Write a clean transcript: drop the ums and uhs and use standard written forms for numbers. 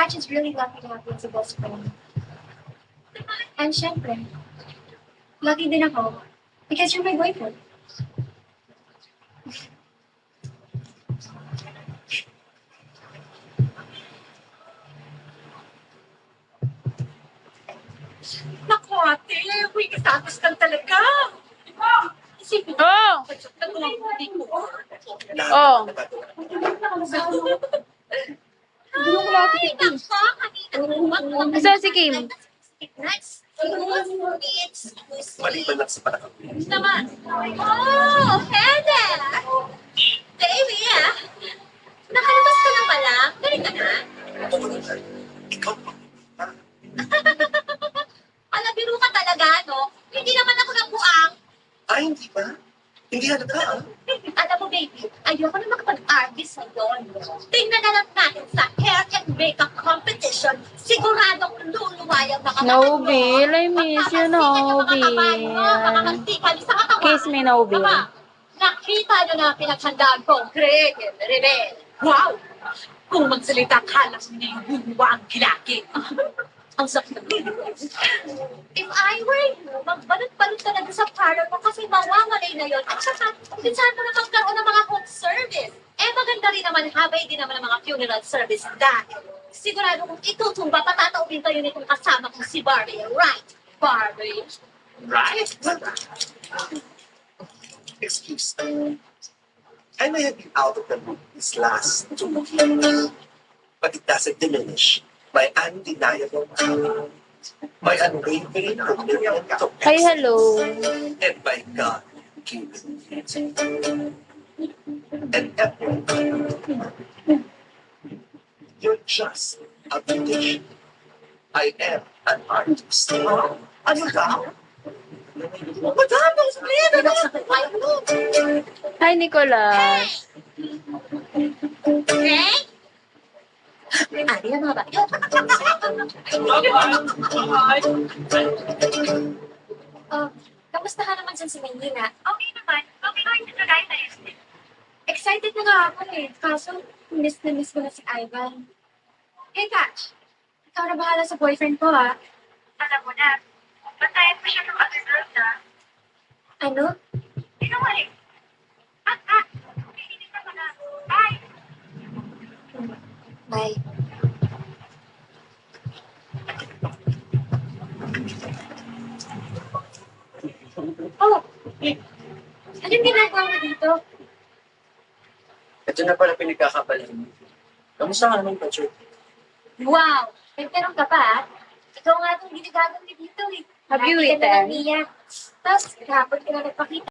Catch is really lucky to have you as a best friend. And syempre, lucky din ako because you're my boyfriend. Naku, ate, weak status lang talaga. Isipin mo, Oh! nagawang hindi ko. Oh! Ay, nako, kanina. Asa si Kim? Nice. Maliban lang sa panahon. Naman. Oh, Hede! Baby, nakalabas ka na pala. Galing ka na. Ikaw pa. Biro ka talaga, no? Hindi naman ako nagbuang. Ay, hindi ba? Hindi halata, ah. Alam mo, baby, ayoko na makapag-artist sa doon. Tingnan na lang natin sa hair and makeup competition. Siguradong luluwayang mga Nobil, I miss you, Nobil. Kiss me, Nobil. Nakita nyo na ang pinaghandaan ko, Greg and Rebel. Wow! Kung magsalita ka lang, hindi yung ang kilaki. Ang sakit ng If I were you, magbalot-balot talaga sa parlor mo kasi mawamalay na yun. At saka, pinsahan mo na magkaroon ng mga home service. Eh, maganda rin naman, habay din naman ang mga funeral service dahil sigurado kung itutumba, patataubin tayo nitong kasama kong si Barbie. Right, Barbie? Right. Excuse me. I may have been out of the loop these last 2 years, but it doesn't diminish my undeniable power, my unwavering commitment to Hi, hello. and my God given and effort. You're just a beautician. I am an artist. Ano ka? Madami sa plena na! Hi, Nicolas. Okay? Ano yan mga ba? Kamusta ka naman dyan sa Maynila? Okay naman. Okay going to July na yun. Excited na nga ako eh. Kaso, miss ko na si Ivan. Hey, Catch. Ikaw na bahala sa boyfriend ko, ha? Alam mo na, bantayan mo siya from other girls na. Ano? Sinungaling. Hindi ka na. Bye! Bye. Oh! Anong ginagawa mo dito? Ito na pala pinagkakabalan. Kamusta ka naman, Patrick? Wow! Nagtanong ka pa, ha? Ikaw nga itong ginagawa dito eh. Have you Lagi ka na lang, eaten? Mia. Tapos, kahapon ka na nagpakita.